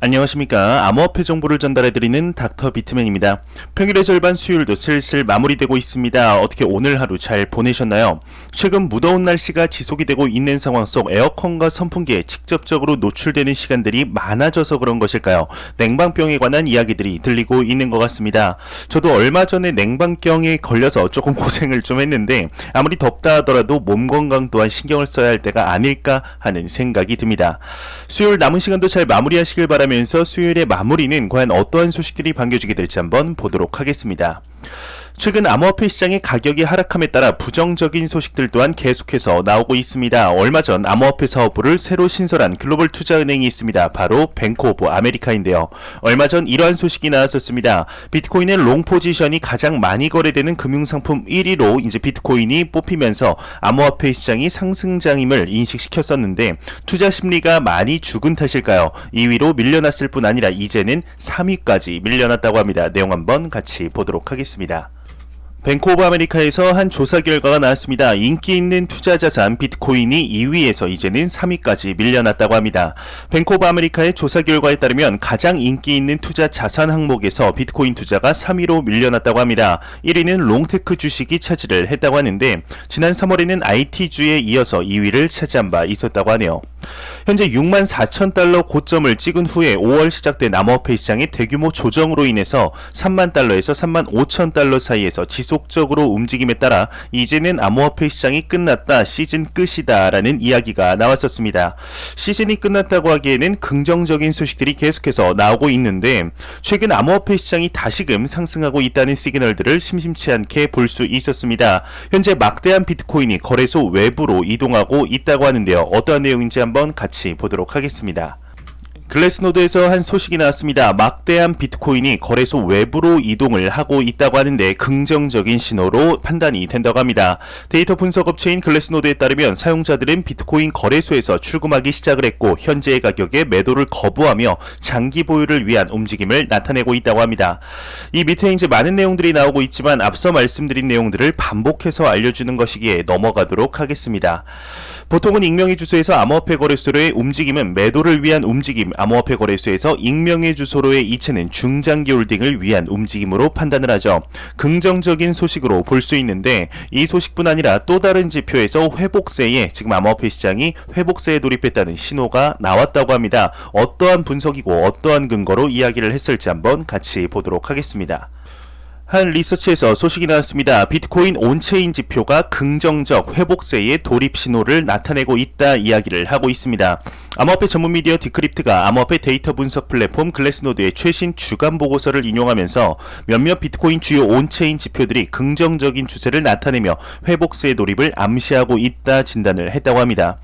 안녕하십니까. 암호화폐 정보를 전달해드리는 닥터 비트맨입니다. 평일의 절반 수요일도 슬슬 마무리되고 있습니다. 어떻게 오늘 하루 잘 보내셨나요? 최근 무더운 날씨가 지속이 되고 있는 상황 속 에어컨과 선풍기에 직접적으로 노출되는 시간들이 많아져서 그런 것일까요? 냉방병에 관한 이야기들이 들리고 있는 것 같습니다. 저도 얼마 전에 냉방병에 걸려서 조금 고생을 좀 했는데 아무리 덥다 하더라도 몸 건강 또한 신경을 써야 할 때가 아닐까 하는 생각이 듭니다. 수요일 남은 시간도 잘 마무리하시길 바라면서 수요일의 마무리는 과연 어떠한 소식들이 반겨주게 될지 한번 보도록 하겠습니다. 최근 암호화폐 시장의 가격이 하락함에 따라 부정적인 소식들 또한 계속해서 나오고 있습니다. 얼마 전 암호화폐 사업부를 새로 신설한 글로벌 투자은행이 있습니다. 바로 뱅크 오브 아메리카인데요. 얼마 전 이러한 소식이 나왔었습니다. 비트코인의 롱 포지션이 가장 많이 거래되는 금융상품 1위로 이제 비트코인이 뽑히면서 암호화폐 시장이 상승장임을 인식시켰었는데 투자 심리가 많이 죽은 탓일까요? 2위로 밀려났을 뿐 아니라 이제는 3위까지 밀려났다고 합니다. 내용 한번 같이 보도록 하겠습니다. 뱅크 오브 아메리카에서 한 조사 결과가 나왔습니다. 인기 있는 투자 자산 비트코인이 2위에서 이제는 3위까지 밀려났다고 합니다. 뱅크 오브 아메리카의 조사 결과에 따르면 가장 인기 있는 투자 자산 항목에서 비트코인 투자가 3위로 밀려났다고 합니다. 1위는 롱테크 주식이 차지를 했다고 하는데 지난 3월에는 IT주에 이어서 2위를 차지한 바 있었다고 하네요. 현재 64,000달러 고점을 찍은 후에 5월 시작된 암호화폐 시장의 대규모 조정으로 인해서 30,000달러에서 35,000달러 사이에서 지속적으로 움직임에 따라 이제는 암호화폐 시장이 끝났다, 시즌 끝이다 라는 이야기가 나왔었습니다. 시즌이 끝났다고 하기에는 긍정적인 소식들이 계속해서 나오고 있는데 최근 암호화폐 시장이 다시금 상승하고 있다는 시그널들을 심심치 않게 볼 수 있었습니다. 현재 막대한 비트코인이 거래소 외부로 이동하고 있다고 하는데요. 어떠한 내용인지 한번 같이 보도록 하겠습니다. 글래스노드에서 한 소식이 나왔습니다. 막대한 비트코인이 거래소 외부로 이동을 하고 있다고 하는데 긍정적인 신호로 판단이 된다고 합니다. 데이터 분석 업체인 글래스노드에 따르면 사용자들은 비트코인 거래소에서 출금하기 시작을 했고 현재의 가격에 매도를 거부하며 장기 보유를 위한 움직임을 나타내고 있다고 합니다. 이 밑에 이제 많은 내용들이 나오고 있지만 앞서 말씀드린 내용들을 반복해서 알려주는 것이기에 넘어가도록 하겠습니다. 보통은 익명의 주소에서 암호화폐 거래소로의 움직임은 매도를 위한 움직임, 암호화폐 거래소에서 익명의 주소로의 이체는 중장기 홀딩을 위한 움직임으로 판단을 하죠. 긍정적인 소식으로 볼 수 있는데 이 소식뿐 아니라 또 다른 지표에서 회복세에 지금 암호화폐 시장이 회복세에 돌입했다는 신호가 나왔다고 합니다. 어떠한 분석이고 어떠한 근거로 이야기를 했을지 한번 같이 보도록 하겠습니다. 한 리서치에서 소식이 나왔습니다. 비트코인 온체인 지표가 긍정적 회복세의 돌입 신호를 나타내고 있다 이야기를 하고 있습니다. 암호화폐 전문 미디어 디크립트가 암호화폐 데이터 분석 플랫폼 글래스노드의 최신 주간 보고서를 인용하면서 몇몇 비트코인 주요 온체인 지표들이 긍정적인 추세를 나타내며 회복세의 돌입을 암시하고 있다 진단을 했다고 합니다.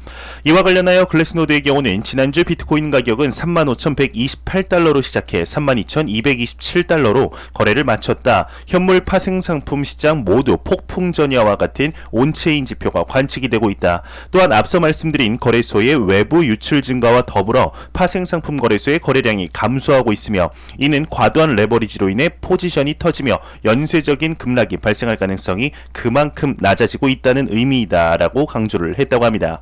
이와 관련하여 글래스노드의 경우는 지난주 비트코인 가격은 35,128달러로 시작해 32,227달러로 거래를 마쳤다. 현물 파생 상품 시장 모두 폭풍 전야와 같은 온체인 지표가 관측이 되고 있다. 또한 앞서 말씀드린 거래소의 외부 유출 증가와 더불어 파생 상품 거래소의 거래량이 감소하고 있으며 이는 과도한 레버리지로 인해 포지션이 터지며 연쇄적인 급락이 발생할 가능성이 그만큼 낮아지고 있다는 의미이다라고 강조를 했다고 합니다.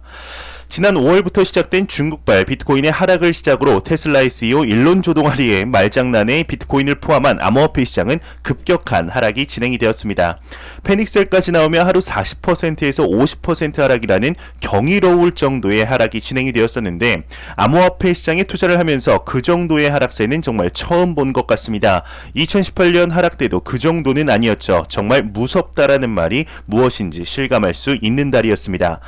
지난 5월부터 시작된 중국발 비트코인의 하락을 시작으로 테슬라의 CEO 일론 조동아리의 말장난에 비트코인을 포함한 암호화폐 시장은 급격한 하락이 진행이 되었습니다. 패닉셀까지 나오며 하루 40%에서 50% 하락이라는 경이로울 정도의 하락이 진행이 되었었는데 암호화폐 시장에 투자를 하면서 그 정도의 하락세는 정말 처음 본 것 같습니다. 2018년 하락 때도 그 정도는 아니었죠. 정말 무섭다라는 말이 무엇인지 실감할 수 있는 달이었습니다.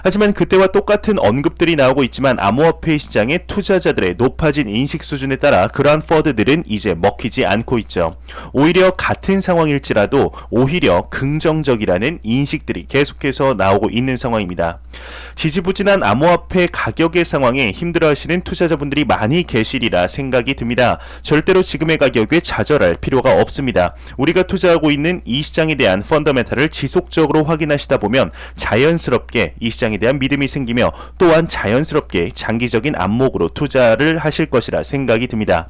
하지만 그때와 똑같은 언급들이 나오고 있지만 암호화폐 시장의 투자자들의 높아진 인식 수준에 따라 그러한 퍼드들은 이제 먹히지 않고 있죠. 오히려 같은 상황일지라도 오히려 긍정적이라는 인식들이 계속해서 나오고 있는 상황입니다. 지지부진한 암호화폐 가격의 상황에 힘들어하시는 투자자분들이 많이 계시리라 생각이 듭니다. 절대로 지금의 가격에 좌절할 필요가 없습니다. 우리가 투자하고 있는 이 시장에 대한 펀더멘탈을 지속적으로 확인하시다 보면 자연스럽게 이 시장에 대한 믿음이 생기며 또한 자연스럽게 장기적인 안목으로 투자를 하실 것이라 생각이 듭니다.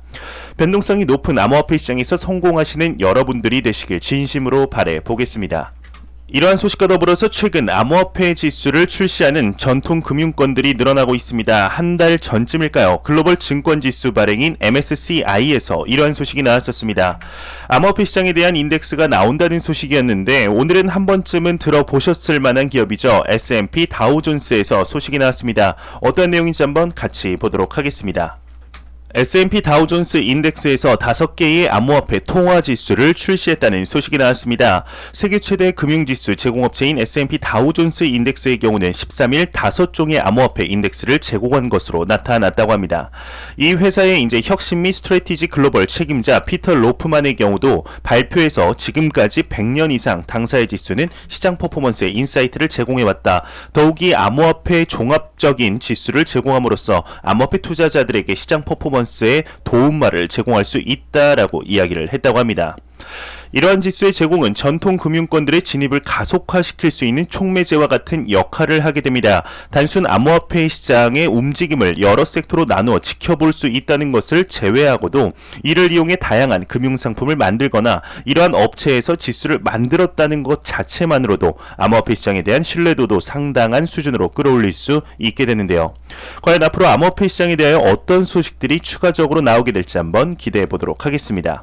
변동성이 높은 암호화폐 시장에서 성공하시는 여러분들이 되시길 진심으로 바라보겠습니다. 이러한 소식과 더불어서 최근 암호화폐 지수를 출시하는 전통 금융권들이 늘어나고 있습니다. 한 달 전쯤일까요? 글로벌 증권 지수 발행인 MSCI에서 이러한 소식이 나왔었습니다. 암호화폐 시장에 대한 인덱스가 나온다는 소식이었는데 오늘은 한 번쯤은 들어보셨을 만한 기업이죠. S&P 다우존스에서 소식이 나왔습니다. 어떤 내용인지 한번 같이 보도록 하겠습니다. S&P 다우존스 인덱스에서 5개의 암호화폐 통화 지수를 출시했다는 소식이 나왔습니다. 세계 최대 금융지수 제공업체인 S&P 다우존스 인덱스의 경우는 13일 5종의 암호화폐 인덱스를 제공한 것으로 나타났다고 합니다. 이 회사의 이제 혁신 및 스트래티지 글로벌 책임자 피터 로프만의 경우도 발표에서 지금까지 100년 이상 당사의 지수는 시장 퍼포먼스에 인사이트를 제공해왔다. 더욱이 암호화폐 종합적인 지수를 제공함으로써 암호화폐 투자자들에게 시장 퍼포먼스에 도움말을 제공할 수 있다라고 이야기를 했다고 합니다. 이러한 지수의 제공은 전통 금융권들의 진입을 가속화시킬 수 있는 촉매제와 같은 역할을 하게 됩니다. 단순 암호화폐 시장의 움직임을 여러 섹터로 나누어 지켜볼 수 있다는 것을 제외하고도 이를 이용해 다양한 금융상품을 만들거나 이러한 업체에서 지수를 만들었다는 것 자체만으로도 암호화폐 시장에 대한 신뢰도도 상당한 수준으로 끌어올릴 수 있게 되는데요. 과연 앞으로 암호화폐 시장에 대하여 어떤 소식들이 추가적으로 나오게 될지 한번 기대해 보도록 하겠습니다.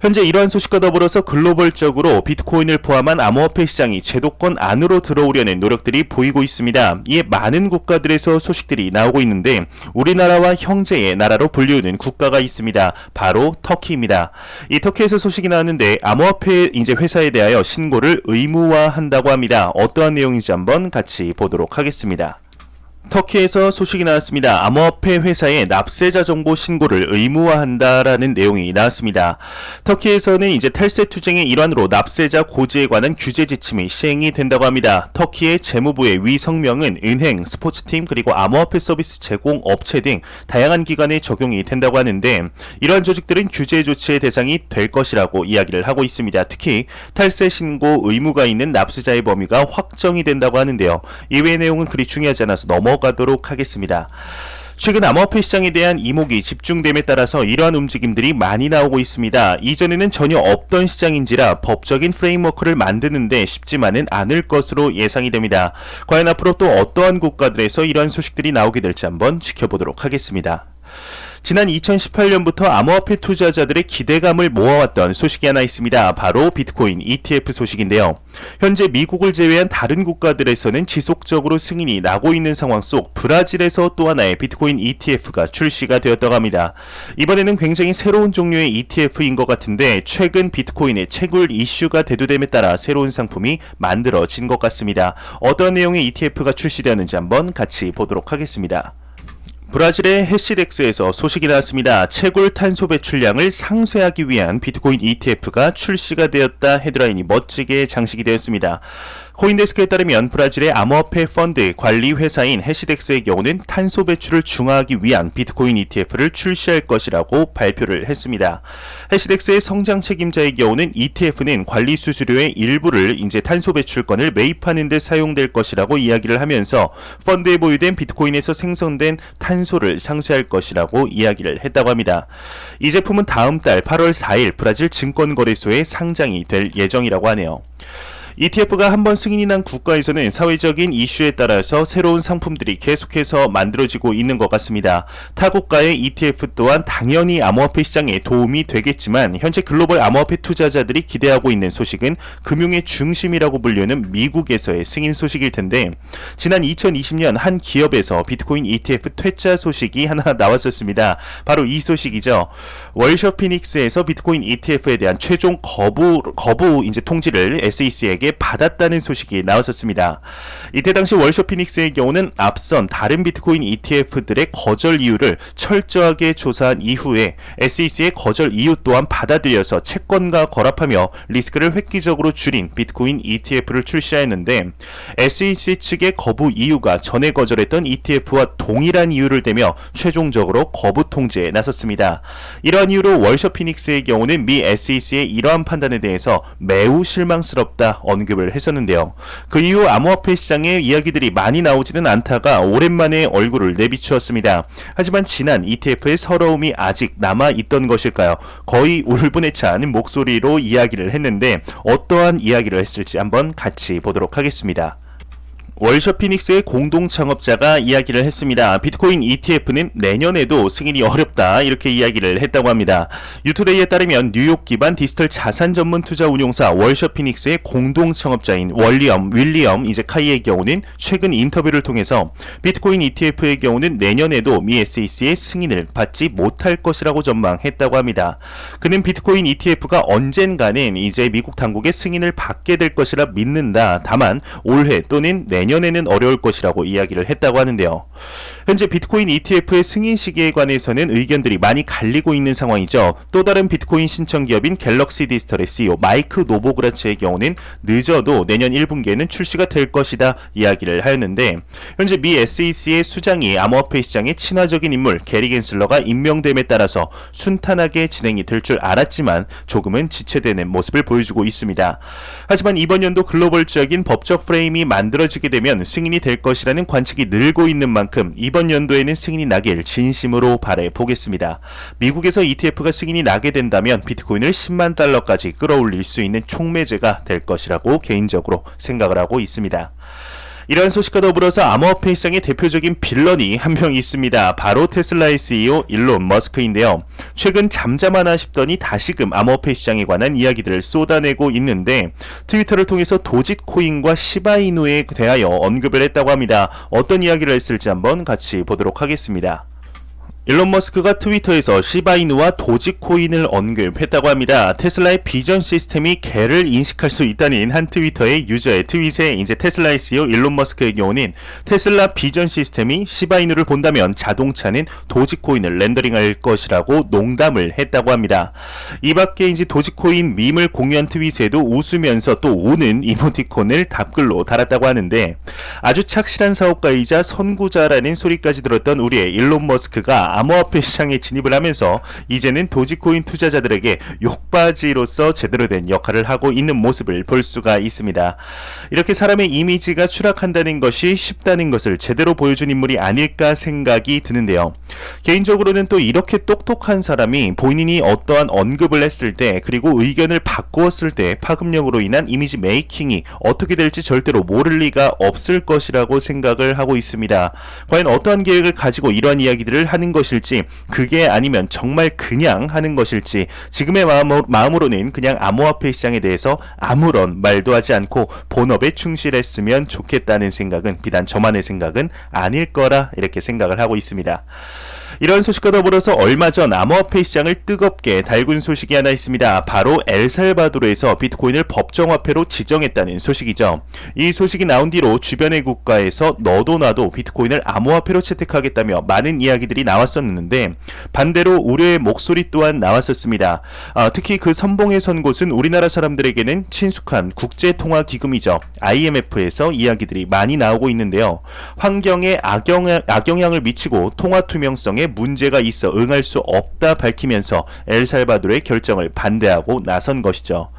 현재 이러한 소식과 더불어서 글로벌적으로 비트코인을 포함한 암호화폐 시장이 제도권 안으로 들어오려는 노력들이 보이고 있습니다. 이에 많은 국가들에서 소식들이 나오고 있는데 우리나라와 형제의 나라로 불리우는 국가가 있습니다. 바로 터키입니다. 이 터키에서 소식이 나왔는데 암호화폐 이제 회사에 대하여 신고를 의무화한다고 합니다. 어떠한 내용인지 한번 같이 보도록 하겠습니다. 터키에서 소식이 나왔습니다. 암호화폐 회사의 납세자 정보 신고를 의무화한다라는 내용이 나왔습니다. 터키에서는 이제 탈세 투쟁의 일환으로 납세자 고지에 관한 규제 지침이 시행이 된다고 합니다. 터키의 재무부의 위 성명은 은행, 스포츠팀 그리고 암호화폐 서비스 제공 업체 등 다양한 기관에 적용이 된다고 하는데 이러한 조직들은 규제 조치의 대상이 될 것이라고 이야기를 하고 있습니다. 특히 탈세 신고 의무가 있는 납세자의 범위가 확정이 된다고 하는데요. 이외의 내용은 그리 중요하지 않아서 넘어가도록 하겠습니다. 최근 암호화폐 시장에 대한 이목이 집중됨에 따라서 이러한 움직임들이 많이 나오고 있습니다. 이전에는 전혀 없던 시장인지라 법적인 프레임워크를 만드는데 쉽지만은 않을 것으로 예상이 됩니다. 과연 앞으로 또 어떠한 국가들에서 이러한 소식들이 나오게 될지 한번 지켜보도록 하겠습니다. 지난 2018년부터 암호화폐 투자자들의 기대감을 모아왔던 소식이 하나 있습니다. 바로 비트코인 ETF 소식인데요. 현재 미국을 제외한 다른 국가들에서는 지속적으로 승인이 나고 있는 상황 속 브라질에서 또 하나의 비트코인 ETF가 출시가 되었다고 합니다. 이번에는 굉장히 새로운 종류의 ETF인 것 같은데 최근 비트코인의 채굴 이슈가 대두됨에 따라 새로운 상품이 만들어진 것 같습니다. 어떤 내용의 ETF가 출시되었는지 한번 같이 보도록 하겠습니다. 브라질의 해시덱스에서 소식이 나왔습니다. 채굴 탄소 배출량을 상쇄하기 위한 비트코인 ETF가 출시가 되었다. 헤드라인이 멋지게 장식이 되었습니다. 코인데스크에 따르면 브라질의 암호화폐 펀드 관리 회사인 해시덱스의 경우는 탄소 배출을 중화하기 위한 비트코인 ETF를 출시할 것이라고 발표를 했습니다. 해시덱스의 성장 책임자의 경우는 ETF는 관리 수수료의 일부를 이제 탄소 배출권을 매입하는 데 사용될 것이라고 이야기를 하면서 펀드에 보유된 비트코인에서 생성된 탄소를 상쇄할 것이라고 이야기를 했다고 합니다. 이 제품은 다음 달 8월 4일 브라질 증권거래소에 상장이 될 예정이라고 하네요. ETF가 한번 승인이 난 국가에서는 사회적인 이슈에 따라서 새로운 상품들이 계속해서 만들어지고 있는 것 같습니다. 타 국가의 ETF 또한 당연히 암호화폐 시장에 도움이 되겠지만 현재 글로벌 암호화폐 투자자들이 기대하고 있는 소식은 금융의 중심이라고 불리는 미국에서의 승인 소식일 텐데 지난 2020년 한 기업에서 비트코인 ETF 퇴짜 소식이 하나 나왔었습니다. 바로 이 소식이죠. 월셔피닉스에서 비트코인 ETF에 대한 최종 거부 이제 통지를 SEC에게 받았다는 소식이 나왔었습니다. 이때 당시 월셔피닉스의 경우는 앞선 다른 비트코인 ETF들의 거절 이유를 철저하게 조사한 이후에 SEC의 거절 이유 또한 받아들여서 채권과 결합하며 리스크를 획기적으로 줄인 비트코인 ETF를 출시하였는데 SEC 측의 거부 이유가 전에 거절했던 ETF와 동일한 이유를 대며 최종적으로 거부 통지에 나섰습니다. 이러한 이유로 월셔피닉스의 경우는 미 SEC의 이러한 판단에 대해서 매우 실망스럽다. 언급을 했었는데요. 그 이후 암호화폐 시장에 이야기들이 많이 나오지는 않다가 오랜만에 얼굴을 내비추었습니다. 하지만 지난 ETF의 서러움이 아직 남아있던 것일까요? 거의 울분에 찬 목소리로 이야기를 했는데 어떠한 이야기를 했을지 한번 같이 보도록 하겠습니다. 월셔피닉스의 공동 창업자가 이야기를 했습니다. 비트코인 ETF는 내년에도 승인이 어렵다 이렇게 이야기를 했다고 합니다. 유투데이에 따르면 뉴욕 기반 디지털 자산 전문 투자 운용사 월셔피닉스의 공동 창업자인 윌리엄 카이의 경우는 최근 인터뷰를 통해서 비트코인 ETF의 경우는 내년에도 미 SEC의 승인을 받지 못할 것이라고 전망했다고 합니다. 그는 비트코인 ETF가 언젠가는 이제 미국 당국의 승인을 받게 될 것이라 믿는다. 다만 올해 또는 내년에는 어려울 것이라고 이야기를 했다고 하는데요. 현재 비트코인 ETF의 승인 시기에 관해서는 의견들이 많이 갈리고 있는 상황이죠. 또 다른 비트코인 신청 기업인 갤럭시 디지털의 CEO 마이크 노보그라츠의 경우는 늦어도 내년 1분기에는 출시가 될 것이다 이야기를 하였는데, 현재 미 SEC의 수장이 암호화폐 시장의 친화적인 인물 게리 겐슬러가 임명됨에 따라서 순탄하게 진행이 될 줄 알았지만 조금은 지체되는 모습을 보여주고 있습니다. 하지만 이번 연도 글로벌적인 법적 프레임이 만들어지게 되면 승인이 될 것이라는 관측이 늘고 있는 만큼 이번 연도에는 승인이 나길 진심으로 바라보겠습니다. 미국에서 ETF가 승인이 나게 된다면 비트코인을 10만 달러까지 끌어올릴 수 있는 촉매제가 될 것이라고 개인적으로 생각을 하고 있습니다. 이러한 소식과 더불어서 암호화폐 시장의 대표적인 빌런이 한 명 있습니다. 바로 테슬라의 CEO 일론 머스크인데요. 최근 잠잠하나 싶더니 다시금 암호화폐 시장에 관한 이야기들을 쏟아내고 있는데, 트위터를 통해서 도지코인과 시바이누에 대하여 언급을 했다고 합니다. 어떤 이야기를 했을지 한번 같이 보도록 하겠습니다. 일론 머스크가 트위터에서 시바이누와 도지코인을 언급했다고 합니다. 테슬라의 비전 시스템이 개를 인식할 수 있다는 한 트위터의 유저의 트윗에 이제 테슬라의 CEO 일론 머스크의 경우는 테슬라 비전 시스템이 시바이누를 본다면 자동차는 도지코인을 렌더링할 것이라고 농담을 했다고 합니다. 이 밖에 이제 도지코인 밈을 공유한 트윗에도 웃으면서 또 우는 이모티콘을 답글로 달았다고 하는데, 아주 착실한 사업가이자 선구자라는 소리까지 들었던 우리의 일론 머스크가 암호화폐 시장에 진입을 하면서 이제는 도지코인 투자자들에게 욕바지로서 제대로 된 역할을 하고 있는 모습을 볼 수가 있습니다. 이렇게 사람의 이미지가 추락한다는 것이 쉽다는 것을 제대로 보여준 인물이 아닐까 생각이 드는데요. 개인적으로는 또 이렇게 똑똑한 사람이 본인이 어떠한 언급을 했을 때, 그리고 의견을 바꾸었을 때 파급력으로 인한 이미지 메이킹이 어떻게 될지 절대로 모를 리가 없을 것이라고 생각을 하고 있습니다. 과연 어떠한 계획을 가지고 이러한 이야기들을 하는 것일지, 그게 아니면 정말 그냥 하는 것일지, 지금의 마음으로는 그냥 암호화폐 시장에 대해서 아무런 말도 하지 않고 본업에 충실했으면 좋겠다는 생각은 비단 저만의 생각은 아닐 거라 이렇게 생각을 하고 있습니다. 이런 소식과 더불어서 얼마 전 암호화폐 시장을 뜨겁게 달군 소식이 하나 있습니다. 바로 엘살바도르에서 비트코인을 법정화폐로 지정했다는 소식이죠. 이 소식이 나온 뒤로 주변의 국가에서 너도 나도 비트코인을 암호화폐로 채택하겠다며 많은 이야기들이 나왔었는데, 반대로 우려의 목소리 또한 나왔었습니다. 특히 그 선봉에 선 곳은 우리나라 사람들에게는 친숙한 국제통화기금이죠. IMF에서 이야기들이 많이 나오고 있는데요. 환경에 악영향을 미치고 통화 투명성에 문제가 있어 응할 수 없다 밝히면서 엘살바도르의 결정을 반대하고 나선 것이죠.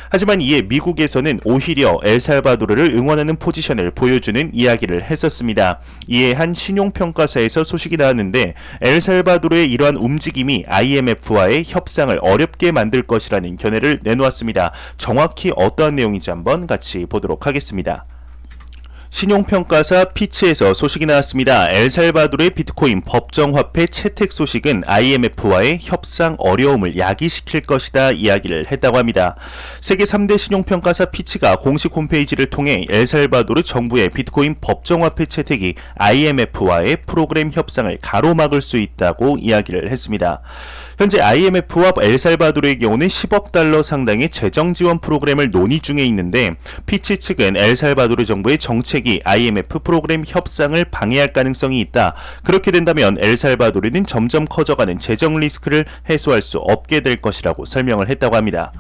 하지만 이에 미국에서는 오히려 엘살바도르를 응원하는 포지션을 보여주는 이야기를 했었습니다. 이에 한 신용평가사에서 소식이 나왔는데, 엘살바도르의 이러한 움직임이 IMF와의 협상을 어렵게 만들 것이라는 견해를 내놓았습니다. 정확히 어떠한 내용인지 한번 같이 보도록 하겠습니다. 신용평가사 피치에서 소식이 나왔습니다. 엘살바도르의 비트코인 법정화폐 채택 소식은 IMF와의 협상 어려움을 야기시킬 것이다 이야기를 했다고 합니다. 세계 3대 신용평가사 피치가 공식 홈페이지를 통해 엘살바도르 정부의 비트코인 법정화폐 채택이 IMF와의 프로그램 협상을 가로막을 수 있다고 이야기를 했습니다. 현재 IMF와 엘살바도르의 경우는 10억 달러 상당의 재정 지원 프로그램을 논의 중에 있는데, 피치 측은 엘살바도르 정부의 정책이 IMF 프로그램 협상을 방해할 가능성이 있다. 그렇게 된다면 엘살바도르는 점점 커져가는 재정 리스크를 해소할 수 없게 될 것이라고 설명을 했다고 합니다.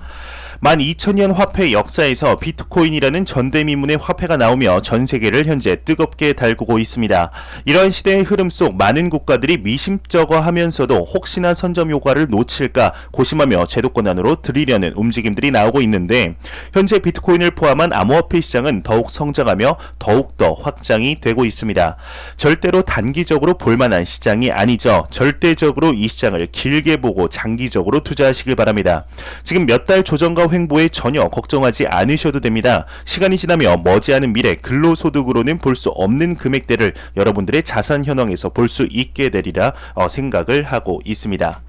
12,000년 화폐 역사에서 비트코인이라는 전대미문의 화폐가 나오며 전 세계를 현재 뜨겁게 달구고 있습니다. 이러한 시대의 흐름 속 많은 국가들이 미심쩍어하면서도 혹시나 선점 효과를 놓칠까 고심하며 제도권 안으로 들이려는 움직임들이 나오고 있는데, 현재 비트코인을 포함한 암호화폐 시장은 더욱 성장하며 더욱더 확장이 되고 있습니다. 절대로 단기적으로 볼만한 시장이 아니죠. 절대적으로 이 시장을 길게 보고 장기적으로 투자하시길 바랍니다. 지금 몇 달 조정과 횡보에 전혀 걱정하지 않으셔도 됩니다. 시간이 지나며 머지않은 미래 근로소득으로는 볼 수 없는 금액대를 여러분들의 자산 현황에서 볼 수 있게 되리라 생각을 하고 있습니다.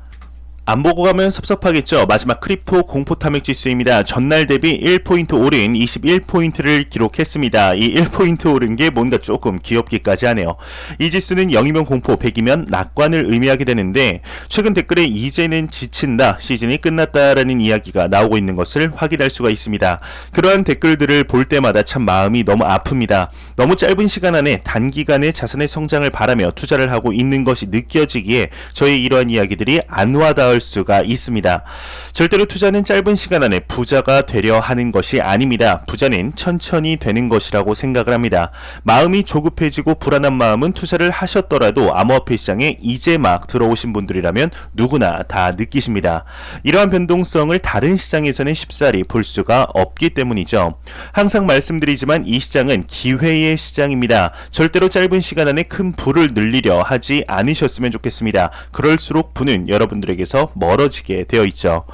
안 보고 가면 섭섭하겠죠. 마지막 크립토 공포 탐욕 지수입니다. 전날 대비 1포인트 오른 21포인트를 기록했습니다. 이 1포인트 오른 게 뭔가 조금 귀엽기까지 하네요. 이 지수는 0이면 공포, 100이면 낙관을 의미하게 되는데, 최근 댓글에 이제는 지친다, 시즌이 끝났다라는 이야기가 나오고 있는 것을 확인할 수가 있습니다. 그러한 댓글들을 볼 때마다 참 마음이 너무 아픕니다. 너무 짧은 시간 안에 단기간에 자산의 성장을 바라며 투자를 하고 있는 것이 느껴지기에 저의 이러한 이야기들이 안 와닿을 수가 있습니다. 절대로 투자는 짧은 시간 안에 부자가 되려 하는 것이 아닙니다. 부자는 천천히 되는 것이라고 생각을 합니다. 마음이 조급해지고 불안한 마음은 투자를 하셨더라도 암호화폐 시장에 이제 막 들어오신 분들이라면 누구나 다 느끼십니다. 이러한 변동성을 다른 시장에서는 쉽사리 볼 수가 없기 때문이죠. 항상 말씀드리지만 이 시장은 기회의 시장입니다. 절대로 짧은 시간 안에 큰 부를 늘리려 하지 않으셨으면 좋겠습니다. 그럴수록 부는 여러분들에게서 멀어지게 되어 있죠.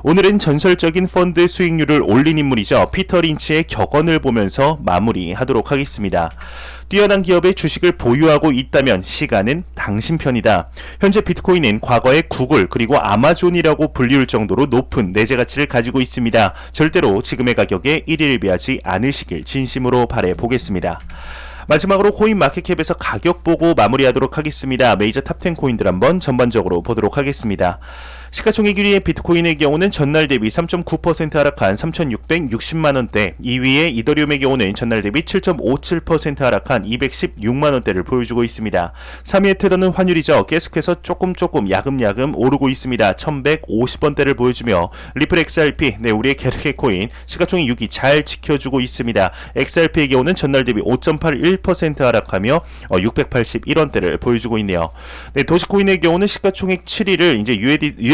오늘은 전설적인 펀드 수익률을 올린 인물이죠. 피터 린치의 격언을 보면서 마무리하도록 하겠습니다. 뛰어난 기업의 주식을 보유하고 있다면 시간은 당신 편이다. 현재 비트코인은 과거의 구글 그리고 아마존이라고 불리울 정도로 높은 내재 가치를 가지고 있습니다. 절대로 지금의 가격에 일일비하지 않으시길 진심으로 바라보겠습니다. 마지막으로 코인 마켓캡에서 가격 보고 마무리하도록 하겠습니다. 메이저 탑10 코인들 한번 전반적으로 보도록 하겠습니다. 시가총액 1위의 비트코인의 경우는 전날 대비 3.9% 하락한 3,660만원대, 2위의 이더리움의 경우는 전날 대비 7.57% 하락한 216만원대를 보여주고 있습니다. 3위의 테더는 환율이죠. 계속해서 조금 야금야금 오르고 있습니다. 1,150원대를 보여주며, 리플 XRP, 우리의 게르게 코인 시가총액 6위 잘 지켜주고 있습니다. XRP의 경우는 전날 대비 5.81% 하락하며 681원대를 보여주고 있네요. 도지코인의 경우는 시가총액 7위를 이제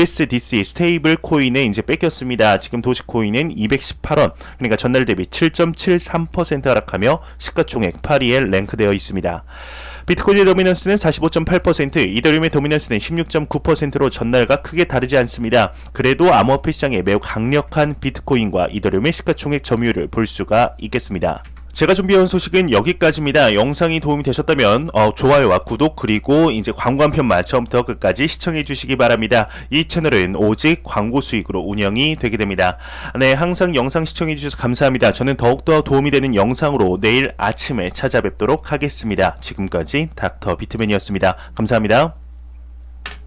USDC 스테이블 코인에 이제 뺏겼습니다. 지금 도지코인은 218원, 그러니까 전날 대비 7.73% 하락하며 시가총액 8위에 랭크되어 있습니다. 비트코인의 도미넌스는 45.8%, 이더리움의 도미넌스는 16.9%로 전날과 크게 다르지 않습니다. 그래도 암호화폐 시장에 매우 강력한 비트코인과 이더리움의 시가총액 점유율을 볼 수가 있겠습니다. 제가 준비해온 소식은 여기까지입니다. 영상이 도움이 되셨다면 좋아요와 구독 그리고 이제 광고 한 편만 처음부터 끝까지 시청해 주시기 바랍니다. 이 채널은 오직 광고 수익으로 운영이 되게 됩니다. 항상 영상 시청해 주셔서 감사합니다. 저는 더욱더 도움이 되는 영상으로 내일 아침에 찾아뵙도록 하겠습니다. 지금까지 닥터 비트맨이었습니다. 감사합니다.